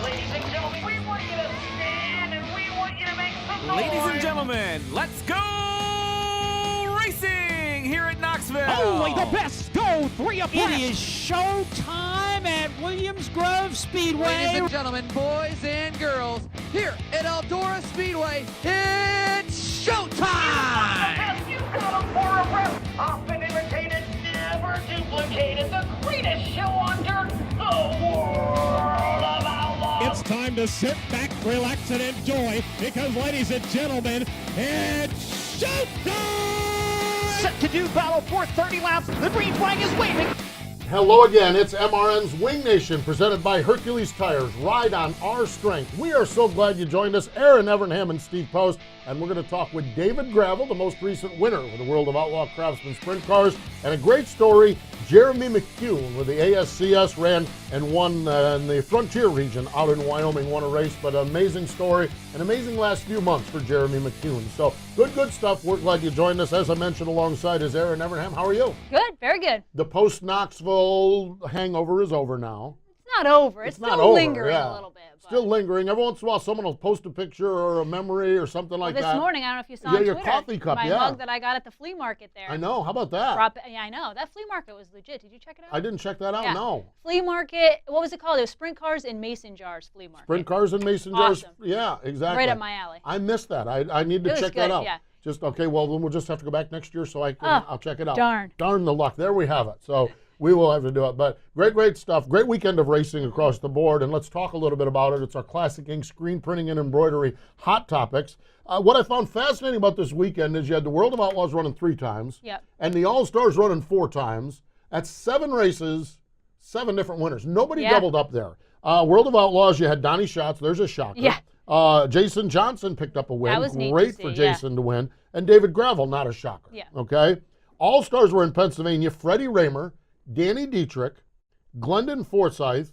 Ladies and gentlemen, we want you to stand and we want you to make some noise. Ladies and gentlemen, let's go racing here at Knoxville. Only the best go 3 abreast. It is show time at Williams Grove Speedway. Ladies and gentlemen, boys and girls, here at Eldora Speedway, it's showtime! You got 'em for a breath. Often imitated, never duplicated. The greatest show on dirt, the world of outlaws. It's time to sit back, relax, and enjoy because, ladies and gentlemen, it's showtime! Set to do battle for 30 laps. The green flag is waving. Hello again, it's MRN's Wing Nation presented by Hercules Tires. Ride on our strength. We are so glad you joined us. Erin, Evernham, and Steve Post. And we're going to talk with David Gravel, the most recent winner with the World of Outlaw Craftsman Sprint Cars. And a great story, Jeremy McEwen with the ASCS ran and won in the Frontier region out in Wyoming, won a race. But an amazing story, an amazing last few months for Jeremy McEwen. So good stuff. We're glad you joined us. As I mentioned, alongside is Erin Evernham. How are you? Good, very good. The post-Knoxville hangover is over now. It's not over. It's not still over, lingering yeah. a little bit. But... Still lingering. Every once in a while, someone will post a picture or a memory or something like this that. This morning, I don't know if you saw Yeah, on your Twitter, coffee cup, my yeah. mug that I got at the flea market there. I know. How about that? Yeah, I know. That flea market was legit. Did you check it out? I didn't check that out, Yeah. no. Flea market, what was it called? It was Sprint Cars in Mason Jars flea market. Sprint Cars and Mason Jars. Awesome. Yeah, exactly. Right up my alley. I missed that. I need to It was check that good, out. yeah. Just, okay, well, then we'll just have to go back next year so I'll check it out. Darn. Darn the luck. There we have it. So we will have to do it. But great stuff. Great weekend of racing across the board. And let's talk a little bit about it. It's our Classic Ink screen printing and embroidery hot topics. What I found fascinating about this weekend is you had the World of Outlaws running 3 times. Yep. And the All-Stars running 4 times. That's 7 races, 7 different winners. Nobody doubled up there. World of Outlaws, you had Donnie Schatz. There's a shocker. Yeah. Jason Johnson picked up a win. That was neat Great to for see, Jason to win. And David Gravel, not a shocker. Yeah. Okay? All-Stars were in Pennsylvania. Freddie Raymer, Danny Dietrich, Glendon Forsyth,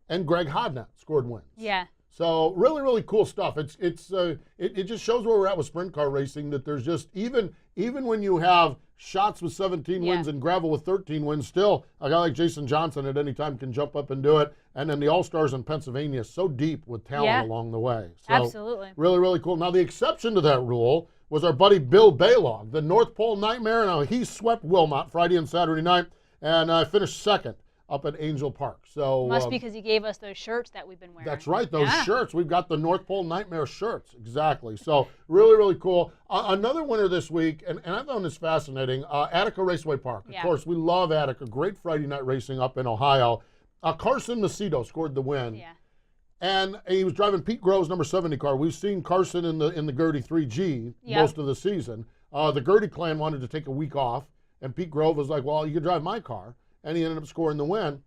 and Greg Hodnett scored wins. Yeah. So really cool stuff. It just shows where we're at with sprint car racing, that there's just, even when you have Schatz with 17 wins and Gravel with 13 wins, still a guy like Jason Johnson at any time can jump up and do it. And then the All-Stars in Pennsylvania is so deep with talent along the way. So Absolutely. Really cool. Now the exception to that rule was our buddy Bill Baylog, the North Pole Nightmare. Now he swept Wilmot Friday and Saturday night and finished second up at Angel Park. So Must be because he gave us those shirts that we've been wearing. That's right, those shirts. We've got the North Pole Nightmare shirts. Exactly. So really cool. Another winner this week, and I found this fascinating, Attica Raceway Park. Of course, we love Attica. Great Friday night racing up in Ohio. Carson Macedo scored the win. Yeah. And he was driving Pete Grove's number 70 car. We've seen Carson in the Gertie 3G most of the season. The Gertie clan wanted to take a week off, and Pete Grove was like, well, you can drive my car. And he ended up scoring the win.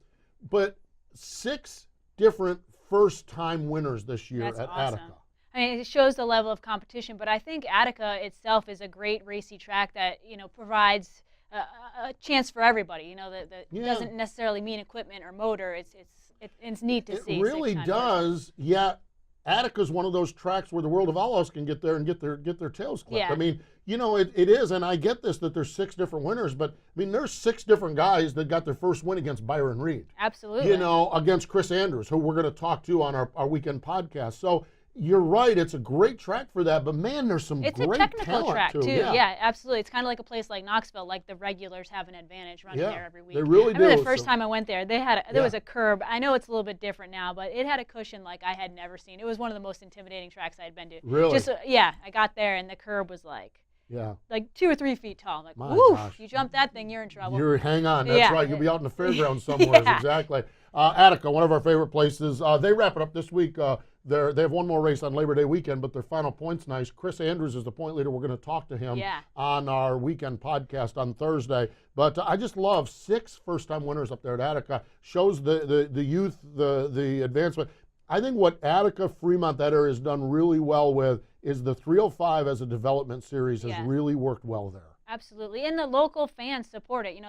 But 6 different first-time winners this year at Attica. I mean, it shows the level of competition, but I think Attica itself is a great racy track that, provides a chance for everybody. That doesn't necessarily mean equipment or motor. It's neat to see. It really does, yet Attica's one of those tracks where the World of Outlaws can get there and get their tails clipped. Yeah. I mean, it is, and I get this, that there's 6 different winners, but I mean, there's 6 different guys that got their first win against Byron Reed. Absolutely. Against Chris Andrews, who we're going to talk to on our weekend podcast. So you're right, it's a great track for that, but man, there's some great talent. It's a technical track, too. Yeah. Yeah, absolutely. It's kind of like a place like Knoxville, like the regulars have an advantage running there every week. They really I do. remember the first time I went there, there was a curb. I know it's a little bit different now, but it had a cushion like I had never seen. It was one of the most intimidating tracks I had been to. Really? I got there, and the curb was like 2 or 3 feet tall. I'm like, woof, you jump that thing, you're in trouble. Hang on, that's right. You'll be out in the fairgrounds somewhere. Exactly. Attica, one of our favorite places. They wrap it up this week. They have one more race on Labor Day weekend, but their final point's nice. Chris Andrews is the point leader. We're going to talk to him on our weekend podcast on Thursday. But I just love 6 first-time winners up there at Attica. Shows the youth, the advancement. I think what Attica, Fremont, that area has done really well with is the 305 as a development series has really worked well there. Absolutely, and the local fans support it.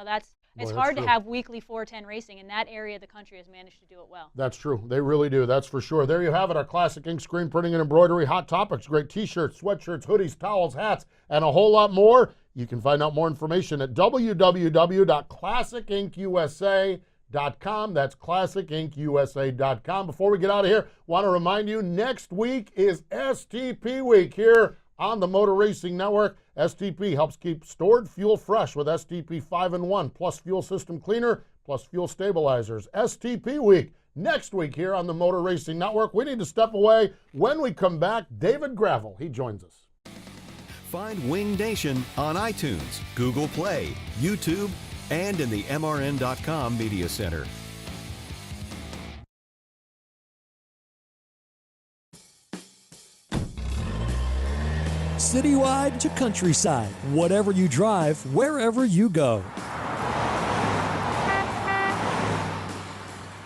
It's hard to have weekly 410 racing. In that area of the country has managed to do it well. That's true. They really do. That's for sure. There you have it, our Classic Ink screen printing and embroidery hot topics. Great T-shirts, sweatshirts, hoodies, towels, hats, and a whole lot more. You can find out more information at www.classicinkusa.com. classicinkusa.com. That's classicinkusa.com. Before we get out of here, want to remind you, next week is STP week here on the Motor Racing Network. STP helps keep stored fuel fresh with STP 5-in-1 plus fuel system cleaner plus fuel stabilizers. STP week next week here on the Motor Racing Network. We need to step away. When we come back, David Gravel, he joins us. Find Wing Nation on iTunes, Google Play, YouTube, and in the MRN.com Media Center. Citywide to countryside, whatever you drive, wherever you go.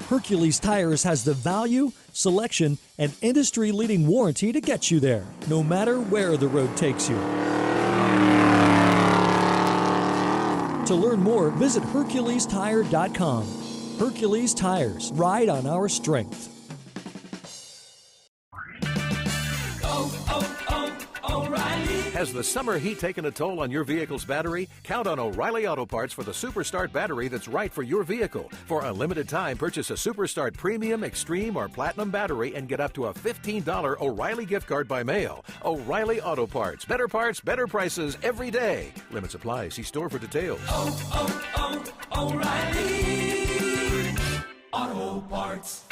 Hercules Tires has the value, selection, and industry-leading warranty to get you there, no matter where the road takes you. To learn more, visit HerculesTire.com. Hercules Tires, ride on our strength. Has the summer heat taken a toll on your vehicle's battery? Count on O'Reilly Auto Parts for the Superstart battery that's right for your vehicle. For a limited time, purchase a Superstart Premium, Extreme, or Platinum battery and get up to a $15 O'Reilly gift card by mail. O'Reilly Auto Parts. Better parts, better prices every day. Limits apply. See store for details. O'Reilly Auto Parts.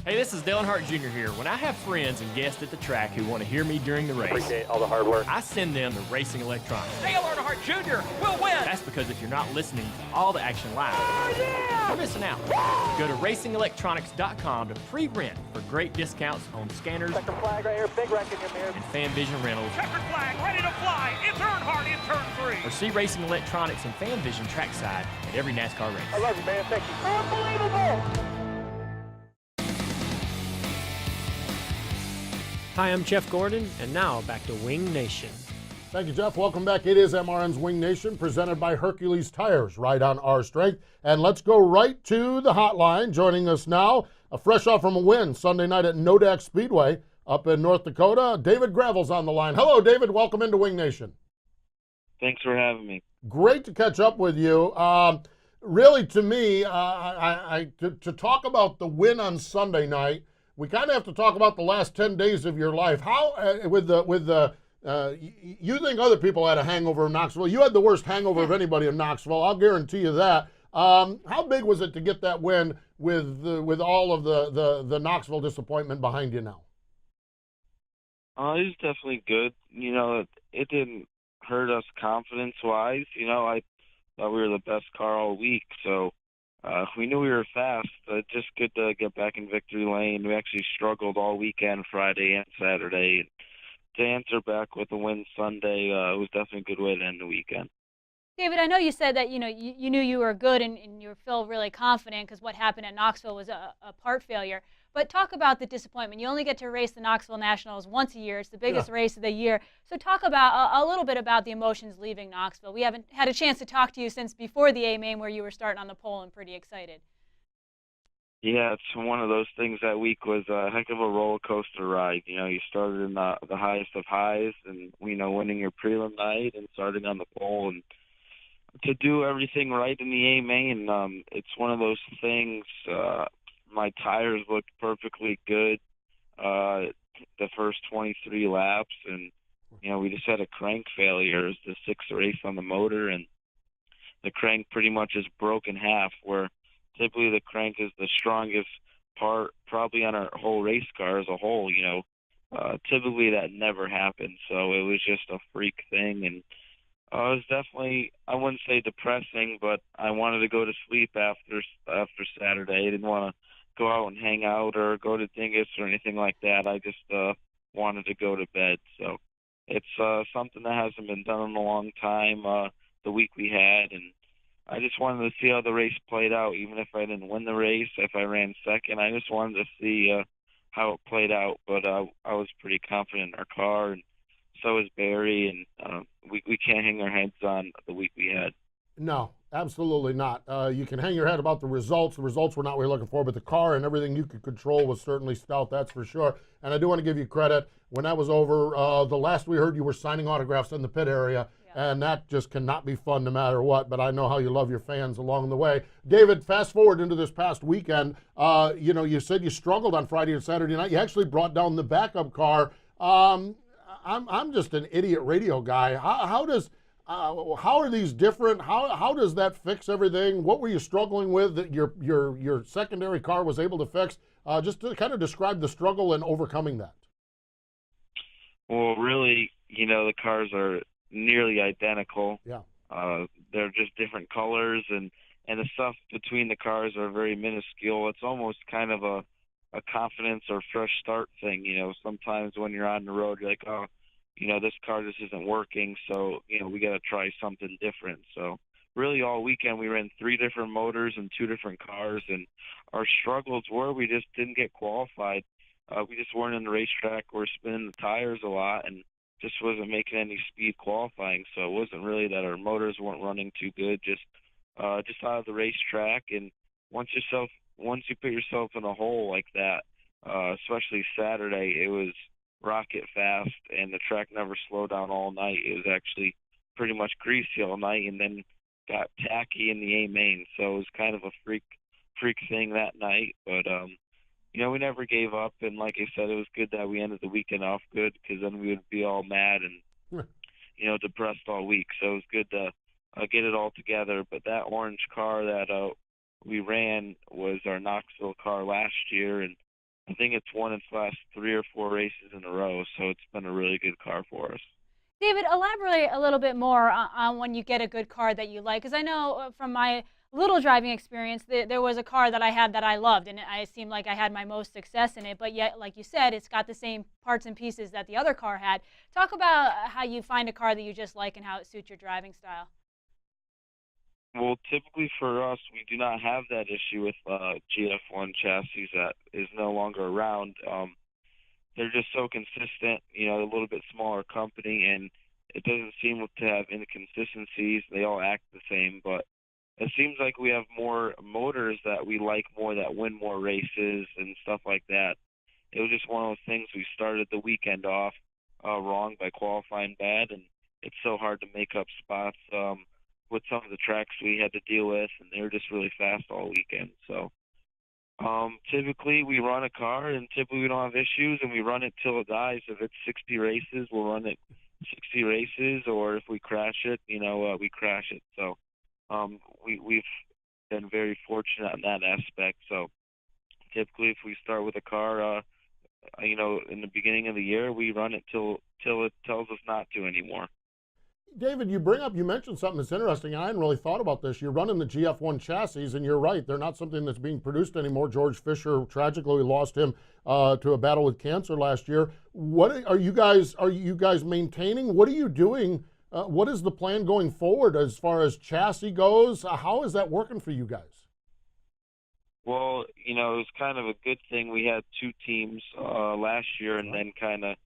Hey, this is Dale Earnhardt Jr. here. When I have friends and guests at the track who want to hear me during the race, appreciate all the hard work. I send them to Racing Electronics. Dale Earnhardt Jr. will win. That's because if you're not listening to all the action live, you're missing out. Go to racingelectronics.com to pre-rent for great discounts on scanners, Second flag right here, big wreck in your mirror, and Fan Vision rentals. Checkered flag, ready to fly. It's Earnhardt in turn 3. Or see Racing Electronics and Fan Vision trackside at every NASCAR race. I love you, man. Thank you. Unbelievable. Hi, I'm Jeff Gordon, and now back to Wing Nation. Thank you, Jeff. Welcome back. It is MRN's Wing Nation, presented by Hercules Tires, right on our strength. And let's go right to the hotline. Joining us now, fresh off from a win Sunday night at Nodak Speedway up in North Dakota, David Gravel's on the line. Hello, David. Welcome into Wing Nation. Thanks for having me. Great to catch up with you. Really, to me, to talk about the win on Sunday night, we kind of have to talk about the last 10 days of your life. How, you think other people had a hangover in Knoxville. You had the worst hangover of anybody in Knoxville. I'll guarantee you that. How big was it to get that win with all of the Knoxville disappointment behind you now? It was definitely good. You know, it didn't hurt us confidence-wise. You know, I thought we were the best car all week, so we knew we were fast. Just good to get back in victory lane. We actually struggled all weekend, Friday and Saturday. And to answer back with a win Sunday, it was definitely a good way to end the weekend. David, I know you said that you knew you were good and you feel really confident because what happened at Knoxville was a part failure. But talk about the disappointment. You only get to race the Knoxville Nationals once a year. It's the biggest race of the year. So talk about a little bit about the emotions leaving Knoxville. We haven't had a chance to talk to you since before the A-Main, where you were starting on the pole and pretty excited. Yeah, it's one of those things. That week was a heck of a roller coaster ride. You know, you started in the highest of highs, and winning your prelim night and starting on the pole, and to do everything right in the A-Main. It's one of those things. My tires looked perfectly good the first 23 laps, and we just had a crank failure. It was the sixth race on the motor, and the crank pretty much is broke in half, where typically the crank is the strongest part probably on our whole race car as a whole. Typically that never happens, so it was just a freak thing, and it was definitely, I wouldn't say depressing, but I wanted to go to sleep after Saturday. I didn't want to go out and hang out or go to Dingus or anything like that. I just wanted to go to bed. So it's something that hasn't been done in a long time, the week we had, and I just wanted to see how the race played out. Even if I didn't win the race, if I ran second, I just wanted to see how it played out. But I was pretty confident in our car, and so is Barry, and we can't hang our heads on the week we had. No, absolutely not. You can hang your head about the results. The results were not what we were looking for, but the car and everything you could control was certainly stout, that's for sure. And I do want to give you credit. When that was over, the last we heard, you were signing autographs in the pit area. and that just cannot be fun no matter what, but I know how you love your fans along the way. David, fast forward into this past weekend. You said you struggled on Friday and Saturday night. You actually brought down the backup car. I'm just an idiot radio guy. How are these different? How does that fix everything? What were you struggling with that your secondary car was able to fix? Just to kind of describe the struggle and overcoming that. Well, really, the cars are nearly identical. Yeah. They're just different colors, and the stuff between the cars are very minuscule. It's almost kind of a confidence or fresh start thing. Sometimes when you're on the road, you're like, oh, this car just isn't working, so, we got to try something different. So really all weekend we ran 3 different motors and 2 different cars, and our struggles were we just didn't get qualified. We just weren't in the racetrack. We're spinning the tires a lot and just wasn't making any speed qualifying. So it wasn't really that our motors weren't running too good, just out of the racetrack. And once you put yourself in a hole like that, especially Saturday, it was rocket fast, and the track never slowed down all night. It was actually pretty much greasy all night, and then got tacky in the A main. So it was kind of a freak thing that night. But we never gave up, and like I said, it was good that we ended the weekend off good, because then we would be all mad and depressed all week. So it was good to get it all together. But that orange car that we ran was our Knoxville car last year, and I think it's won its last 3 or 4 races in a row, so it's been a really good car for us. David, elaborate a little bit more on when you get a good car that you like, because I know from my little driving experience, there was a car that I had that I loved, and it seemed like I had my most success in it, but yet, like you said, it's got the same parts and pieces that the other car had. Talk about how you find a car that you just like and how it suits your driving style. Well, typically for us, we do not have that issue with GF1 chassis that is no longer around. They're just so consistent, a little bit smaller company, and it doesn't seem to have inconsistencies. They all act the same, but it seems like we have more motors that we like more, that win more races and stuff like that. It was just one of those things. We started the weekend off wrong by qualifying bad, and it's so hard to make up spots with some of the tracks we had to deal with, and they were just really fast all weekend. So typically we run a car, and typically we don't have issues, and we run it till it dies. If it's 60 races, we'll run it 60 races, or if we crash it, we crash it. So we've been very fortunate in that aspect. So typically if we start with a car, in the beginning of the year, we run it till it tells us not to anymore. David, you mentioned something that's interesting, and I hadn't really thought about this. You're running the GF1 chassis, and you're right, they're not something that's being produced anymore. George Fisher, tragically, we lost him to a battle with cancer last year. What are you guys maintaining? What are you doing? What is the plan going forward as far as chassis goes? How is that working for you guys? Well, it was kind of a good thing. We had 2 teams last year, and then kind of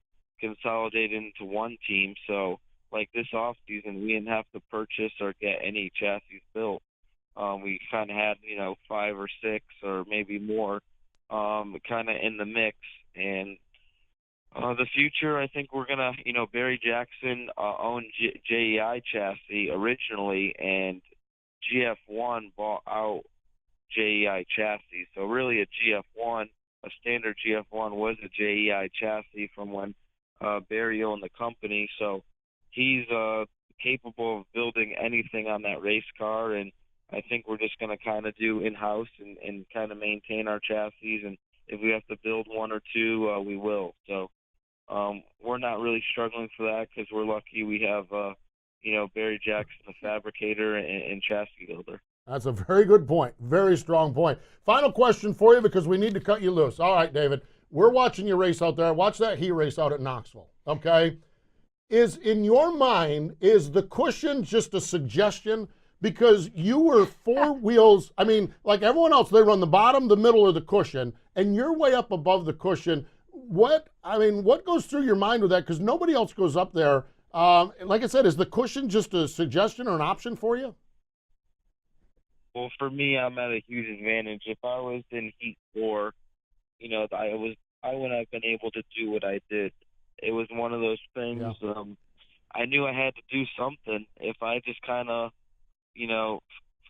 consolidated into one team. So like this off season, we didn't have to purchase or get any chassis built. We kind of had 5 or 6 or maybe more kind of in the mix. And the future, I think we're gonna Barry Jackson owned JEI chassis originally, and GF1 bought out JEI chassis. So really a standard GF1 was a JEI chassis from when Barry owned the company. So he's capable of building anything on that race car, and I think we're just going to kind of do in-house and kind of maintain our chassis, and if we have to build 1 or 2, we will. So we're not really struggling for that, because we're lucky we have Barry Jackson, the fabricator and chassis builder. That's a very good point. Very strong point. Final question for you, because we need to cut you loose. All right, David, we're watching you race out there. Watch that heat race out at Knoxville, okay? In your mind, is the cushion just a suggestion? Because you were 4 wheels, like everyone else, they run the bottom, the middle, or the cushion, and you're way up above the cushion. What goes through your mind with that? Because nobody else goes up there. Like I said, is the cushion just a suggestion or an option for you? Well, for me, I'm at a huge advantage. If I was in Heat 4, I wouldn't have been able to do what I did. It was one of those things. Yeah. I knew I had to do something. If I just kind of,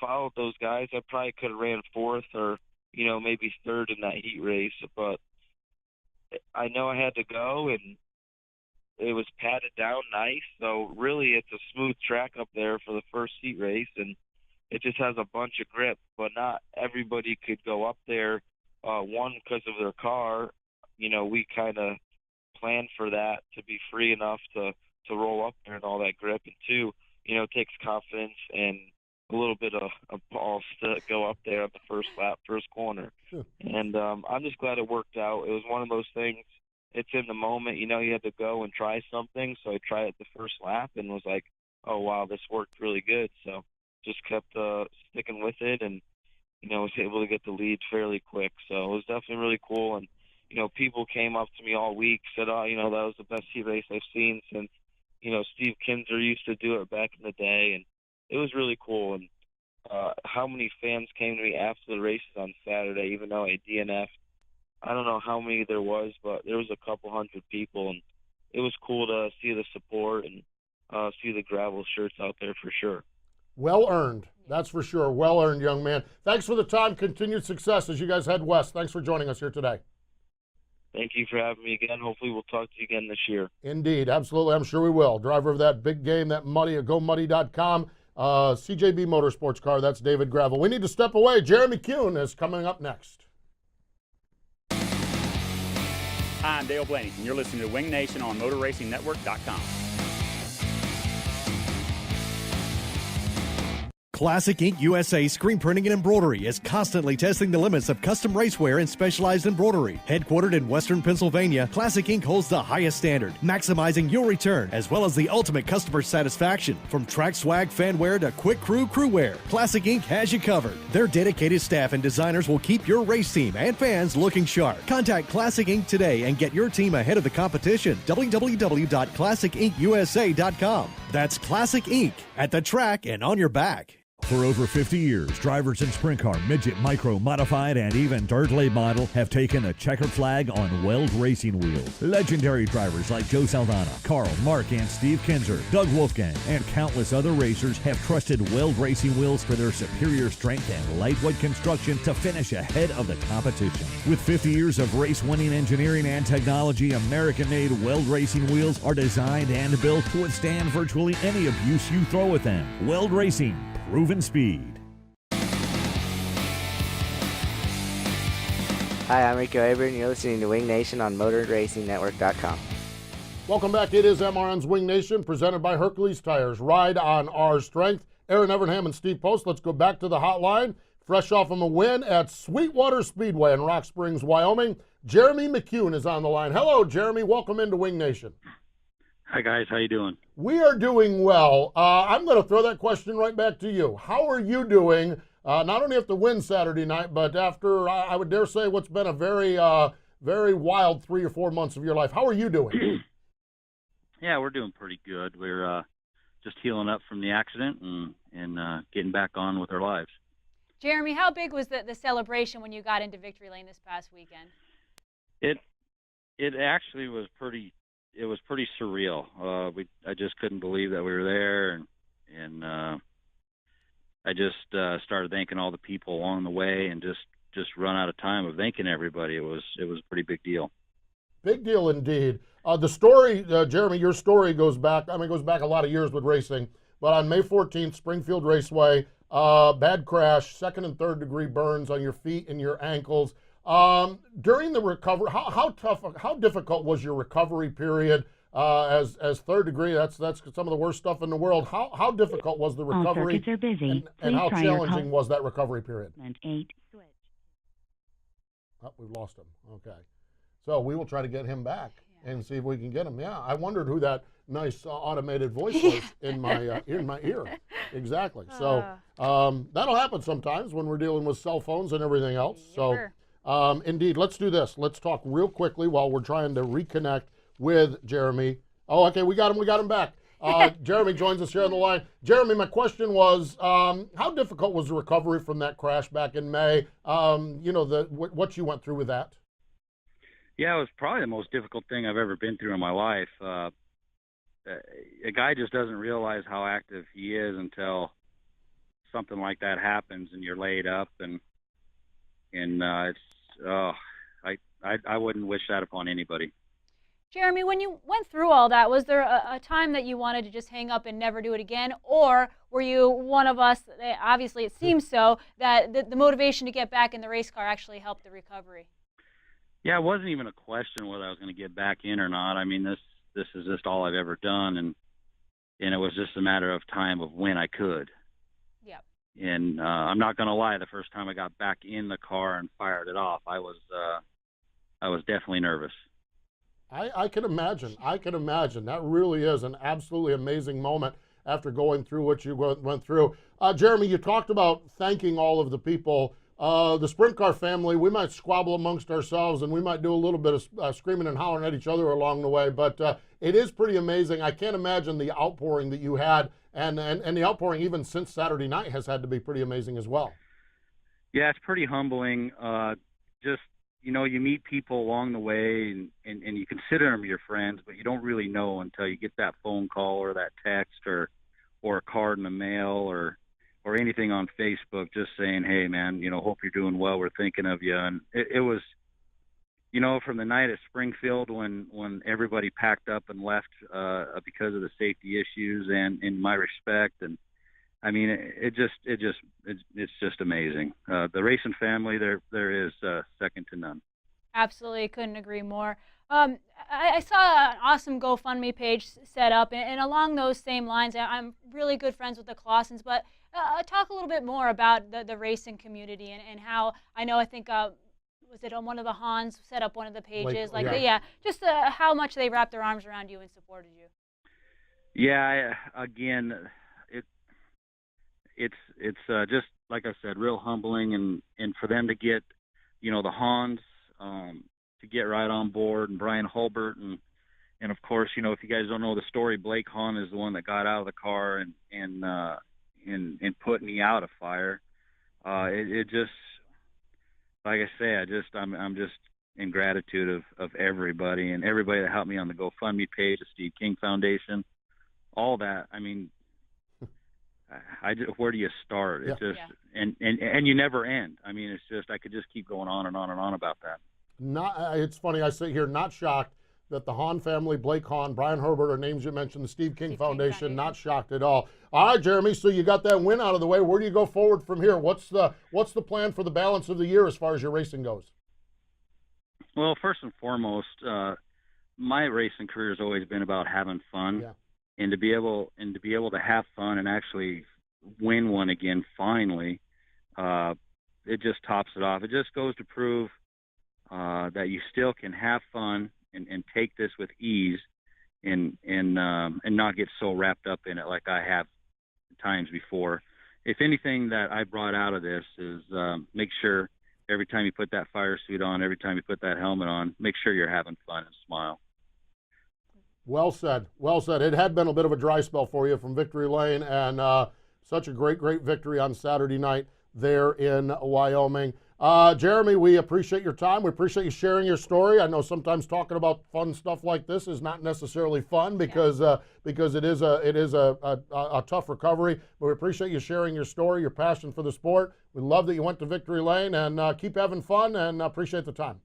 followed those guys, I probably could have ran fourth or, maybe third in that heat race. But I know I had to go, and it was padded down nice. So really it's a smooth track up there for the first heat race, and it just has a bunch of grip. But not everybody could go up there, one, because of their car. We kind of planned for that to be free enough to roll up there and all that grip. And two, it takes confidence and a little bit of balls to go up there on the first lap, first corner. And I'm just glad it worked out. It was one of those things, it's in the moment, you had to go and try something. So I tried it the first lap and was like, oh, wow, this worked really good. So just kept sticking with it and, was able to get the lead fairly quick. So it was definitely really cool. And, people came up to me all week, said, oh, that was the best heat race I've seen since, Steve Kinzer used to do it back in the day. And it was really cool. And how many fans came to me after the races on Saturday, even though I DNF'd. I don't know how many there was, but there was a couple hundred people. And it was cool to see the support and see the gravel shirts out there for sure. Well earned. That's for sure. Well earned, young man. Thanks for the time. Continued success as you guys head west. Thanks for joining us here today. Thank you for having me again. Hopefully we'll talk to you again this year. Indeed. Absolutely. I'm sure we will. Driver of that big game, that Muddy at GoMuddy.com. CJB Motorsports car. That's David Gravel. We need to step away. Jeremy McEwen is coming up next. Hi, I'm Dale Blaney, and you're listening to Wing Nation on MotorRacingNetwork.com. Classic Ink USA Screen Printing and Embroidery is constantly testing the limits of custom racewear and specialized embroidery. Headquartered in Western Pennsylvania, Classic Ink holds the highest standard, maximizing your return as well as the ultimate customer satisfaction. From track swag fanwear to quick crew crewwear, Classic Ink has you covered. Their dedicated staff and designers will keep your race team and fans looking sharp. Contact Classic Ink today and get your team ahead of the competition. www.classicinkusa.com. That's Classic Ink, at the track and on your back. For over 50 years, drivers in sprint car, midget, micro, modified, and even dirt late model have taken a checkered flag on Weld racing wheels. Legendary drivers like Joe Saldana, Carl, Mark, and Steve Kinzer, Doug Wolfgang, and countless other racers have trusted Weld racing wheels for their superior strength and lightweight construction to finish ahead of the competition. With 50 years of race-winning engineering and technology, American-made Weld racing wheels are designed and built to withstand virtually any abuse you throw at them. Weld Racing. Proven speed. Hi, I'm Rico Aber, and you're listening to Wing Nation on MotorRacingNetwork.com. Welcome back. It is MRN's Wing Nation, presented by Hercules Tires. Ride on our strength. Erin, Evernham, and Steve Post. Let's go back to the hotline. Fresh off of a win at Sweetwater Speedway in Rock Springs, Wyoming. Jeremy McEwen is on the line. Hello, Jeremy. Welcome into Wing Nation. Hi, guys. How you doing? We are doing well. I'm going to throw that question right back to you. How are you doing, not only after win Saturday night, but after, I would dare say, what's been a very, very wild 3 or 4 months of your life? How are you doing? Yeah, we're doing pretty good. We're just healing up from the accident and getting back on with our lives. Jeremy, how big was the celebration when you got into victory lane this past weekend? It actually was pretty. It was pretty surreal. I just couldn't believe that we were there, and I just started thanking all the people along the way, and just run out of time of thanking everybody. It was a pretty big deal. Big deal indeed. The story, Jeremy, your story goes back. It goes back a lot of years with racing. But on May 14th, Springfield Raceway, bad crash, 2nd and 3rd degree burns on your feet and your ankles. During the recovery, how difficult was your recovery period? As 3rd degree, that's some of the worst stuff in the world. How difficult was the recovery? All circuits are busy. And how challenging was that recovery period? 8 switch. Oh, we've lost him. Okay, so we will try to get him back and see if we can get him. Yeah, I wondered who that nice automated voice was in my ear. Exactly. So that'll happen sometimes when we're dealing with cell phones and everything else. So. Indeed, let's do this. Let's talk real quickly while we're trying to reconnect with Jeremy. Oh, okay, we got him back. Jeremy joins us here on the line. Jeremy, my question was, how difficult was the recovery from that crash back in May? What you went through with that? Yeah, it was probably the most difficult thing I've ever been through in my life. a guy just doesn't realize how active he is until something like that happens and you're laid up, and I wouldn't wish that upon anybody. Jeremy, when you went through all that, was there a time that you wanted to just hang up and never do it again? Or were you one of us, obviously it seems so, that the motivation to get back in the race car actually helped the recovery? Yeah, it wasn't even a question whether I was going to get back in or not. I mean, this is just all I've ever done, and it was just a matter of time of when I could. Yep. And I'm not going to lie, the first time I got back in the car and fired it off, I was definitely nervous. I can imagine. I can imagine. That really is an absolutely amazing moment after going through what you went through. Jeremy, you talked about thanking all of the people. The sprint car family, we might squabble amongst ourselves and we might do a little bit of screaming and hollering at each other along the way, but it is pretty amazing. I can't imagine the outpouring that you had, and the outpouring even since Saturday night has had to be pretty amazing as well. Yeah, it's pretty humbling. Just, you meet people along the way and you consider them your friends, but you don't really know until you get that phone call or that text or a card in the mail or anything on Facebook just saying, hey, man, hope you're doing well. We're thinking of you. And it was, from the night at Springfield when everybody packed up and left because of the safety issues and in my respect. And I mean, it's just amazing. The racing family, there is second to none. Absolutely, couldn't agree more. I saw an awesome GoFundMe page set up, and along those same lines, I'm really good friends with the Clausens, but talk a little bit more about the racing community and how, I think, was it on one of the Hans set up one of the pages? Just how much they wrapped their arms around you and supported you. Yeah, again, it's just, like I said, real humbling, and for them to get, the Hans to get right on board, and Brian Hulbert, and of course, if you guys don't know the story, Blake Hahn is the one that got out of the car and put me out of fire. It just, like I say, I'm just in gratitude of everybody and everybody that helped me on the GoFundMe page, the Steve King Foundation, all that. I mean, where do you start? It's just, and you never end. I mean, it's just, I could just keep going on and on and on about that. It's funny, I sit here not shocked that the Hahn family, Blake Hahn, Brian Herbert are names you mentioned, the Steve King Foundation, not shocked at all. All right, Jeremy, so you got that win out of the way. Where do you go forward from here? What's the plan for the balance of the year as far as your racing goes? Well, first and foremost, my racing career has always been about having fun, and to be able to have fun and actually win one again finally, it just tops it off. It just goes to prove that you still can have fun and take this with ease and not get so wrapped up in it like I have times before. If anything that I brought out of this is make sure every time you put that fire suit on, every time you put that helmet on, make sure you're having fun and smile. Well said. Well said. It had been a bit of a dry spell for you from Victory Lane, and such a great victory on Saturday night there in Wyoming. Jeremy, we appreciate your time. We appreciate you sharing your story. I know sometimes talking about fun stuff like this is not necessarily fun because it is a tough recovery. But we appreciate you sharing your story, your passion for the sport. We love that you went to Victory Lane, and keep having fun, and appreciate the time.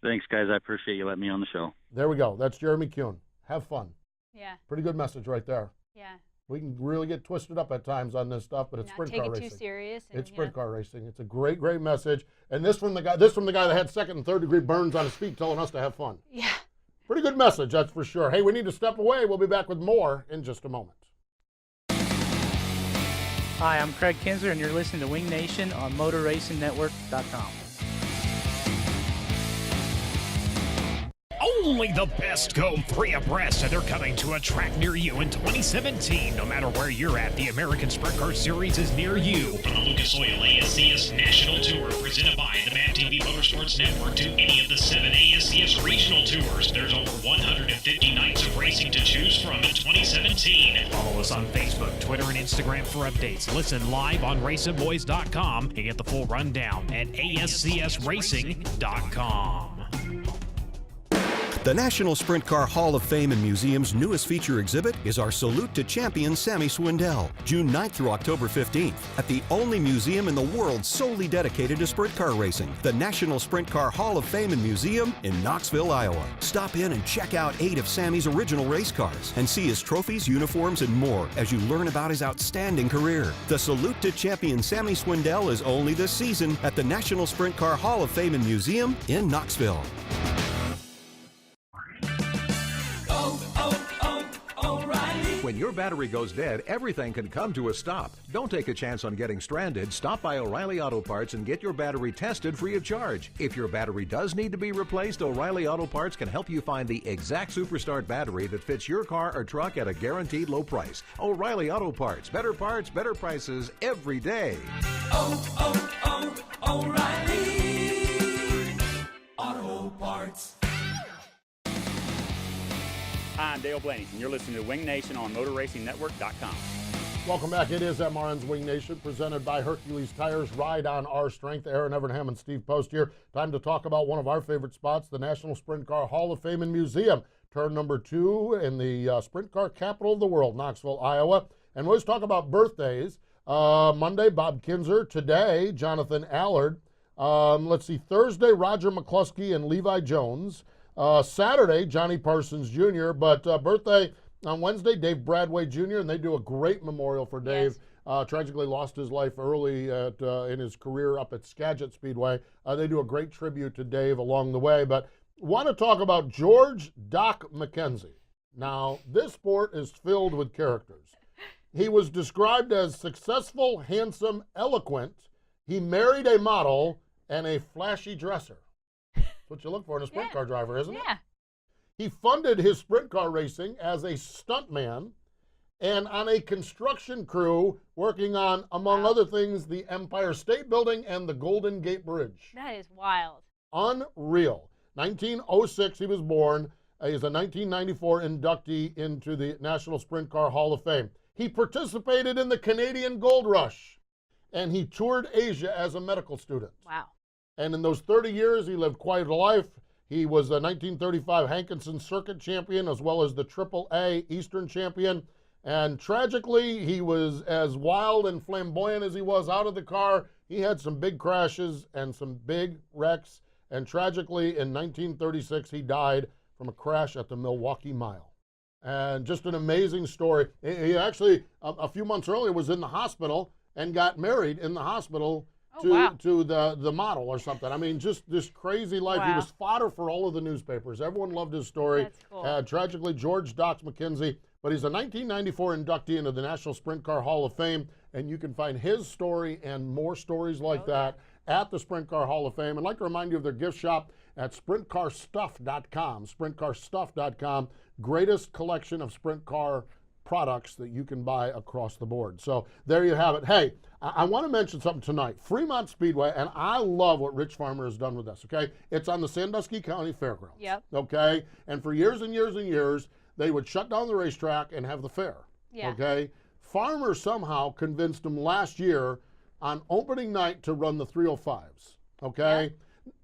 Thanks, guys. I appreciate you letting me on the show. There we go. That's Jeremy McEwen. Have fun. Yeah. Pretty good message right there. Yeah. We can really get twisted up at times on this stuff, but it's sprint car racing. Not take it too serious. It's sprint car racing. It's a great message. And this from the guy that had second and third degree burns on his feet, telling us to have fun. Yeah. Pretty good message, that's for sure. Hey, we need to step away. We'll be back with more in just a moment. Hi, I'm Craig Kinzer, and you're listening to Wing Nation on MotorRacingNetwork.com. Only the best go 3 abreast, and they're coming to a track near you in 2017. No matter where you're at, the American Sprint Car Series is near you. From the Lucas Oil ASCS National Tour, presented by the Mad TV Motorsports Network, to any of the 7 ASCS Regional Tours, there's over 150 nights of racing to choose from in 2017. Follow us on Facebook, Twitter, and Instagram for updates. Listen live on RacingBoys.com and get the full rundown at ASCSRacing.com. The National Sprint Car Hall of Fame and Museum's newest feature exhibit is our Salute to Champion Sammy Swindell, June 9th through October 15th, at the only museum in the world solely dedicated to sprint car racing, the National Sprint Car Hall of Fame and Museum in Knoxville, Iowa. Stop in and check out 8 of Sammy's original race cars and see his trophies, uniforms, and more as you learn about his outstanding career. The Salute to Champion Sammy Swindell is only this season at the National Sprint Car Hall of Fame and Museum in Knoxville. When your battery goes dead, everything can come to a stop. Don't take a chance on getting stranded. Stop by O'Reilly Auto Parts and get your battery tested free of charge. If your battery does need to be replaced, O'Reilly Auto Parts can help you find the exact Superstart battery that fits your car or truck at a guaranteed low price. O'Reilly Auto Parts, better prices every day. O'Reilly Auto Parts. Hi, I'm Dale Blaney, and you're listening to Wing Nation on MotorRacingNetwork.com. Welcome back. It is MRN's Wing Nation, presented by Hercules Tires. Ride on our strength. Erin, Evernham, and Steve Post here. Time to talk about one of our favorite spots, the National Sprint Car Hall of Fame and Museum. Turn number 2 in the sprint car capital of the world, Knoxville, Iowa. And we always talk about birthdays. Monday, Bob Kinzer. Today, Jonathan Allard. Let's see, Thursday, Roger McCluskey and Levi Jones. Saturday, Johnny Parsons Jr., but birthday on Wednesday, Dave Bradway Jr., and they do a great memorial for Dave. Yes. Tragically lost his life early in his career up at Skagit Speedway. They do a great tribute to Dave along the way, but want to talk about George Doc McKenzie. Now, this sport is filled with characters. He was described as successful, handsome, eloquent. He married a model and a flashy dresser. What you look for in a sprint car driver, isn't it? Yeah. He funded his sprint car racing as a stuntman and on a construction crew working on, among other things, the Empire State Building and the Golden Gate Bridge. That is wild. Unreal. 1906 he was born. He's a 1994 inductee into the National Sprint Car Hall of Fame. He participated in the Canadian Gold Rush, and he toured Asia as a medical student. Wow. And in those 30 years, he lived quite a life. He was a 1935 Hankinson Circuit champion, as well as the AAA Eastern champion. And tragically, he was as wild and flamboyant as he was out of the car. He had some big crashes and some big wrecks. And tragically, in 1936, he died from a crash at the Milwaukee Mile. And just an amazing story. He actually, a few months earlier, was in the hospital and got married in the hospital to the model or something. I mean, just this crazy life. Wow. He was fodder for all of the newspapers. Everyone loved his story. That's cool. Tragically, George Doc McKenzie, but he's a 1994 inductee into the National Sprint Car Hall of Fame, and you can find his story and more stories like that at the Sprint Car Hall of Fame. I'd like to remind you of their gift shop at sprintcarstuff.com. Sprintcarstuff.com, greatest collection of sprint car products that you can buy across the board. So there you have it. Hey, I want to mention something tonight. Fremont Speedway, and I love what Rich Farmer has done with this, okay? It's on the Sandusky County Fairgrounds, okay? And for years and years and years, they would shut down the racetrack and have the fair, okay? Farmer somehow convinced them last year on opening night to run the 305s, okay?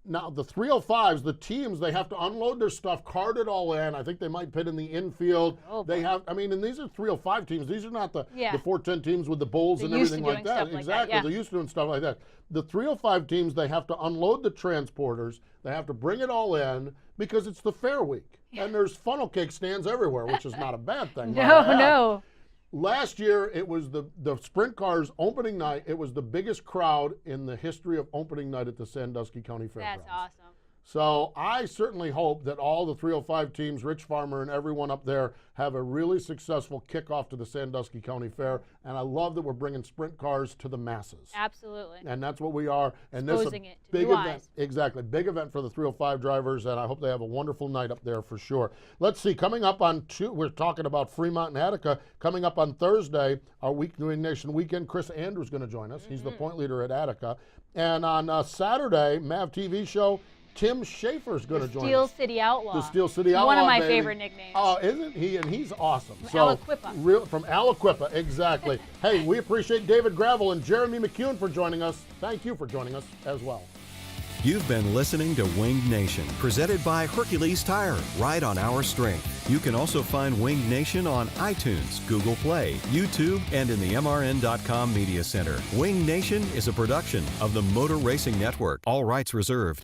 Now, the 305s, the teams, they have to unload their stuff, cart it all in. I think they might pit in the infield. They have, I mean, and these are 305 teams. These are not the 410 teams with the bulls and everything like that. Exactly. They're used to doing stuff like that. The 305 teams, they have to unload the transporters. They have to bring it all in because it's the fair week. And there's funnel cake stands everywhere, which is not a bad thing. No. Last year, it was the sprint cars opening night. It was the biggest crowd in the history of opening night at the Sandusky County Fairgrounds. That's awesome. So I certainly hope that all the 305 teams, Rich Farmer and everyone up there, have a really successful kickoff to the Sandusky County Fair. And I love that we're bringing sprint cars to the masses. Absolutely. And that's what we are. And exposing this is it to big new event. eyes. Exactly. Big event for the 305 drivers, and I hope they have a wonderful night up there for sure. Let's see, coming up on we're talking about Fremont and Attica. Coming up on Thursday, our Wing Nation weekend, Chris Andrews is going to join us. He's the point leader at Attica. And on Saturday, MAV TV show, Tim Schaefer's going to join us. Steel City Outlaw. The Steel City Outlaw. One of my baby. favorite nicknames. Oh, isn't he? And he's awesome. From Aliquippa. From Aliquippa, exactly. Hey, we appreciate David Gravel and Jeremy McEwen for joining us. Thank you for joining us as well. You've been listening to Winged Nation, presented by Hercules Tires. Ride on our strength. You can also find Winged Nation on iTunes, Google Play, YouTube, and in the MRN.com Media Center. Winged Nation is a production of the Motor Racing Network. All rights reserved.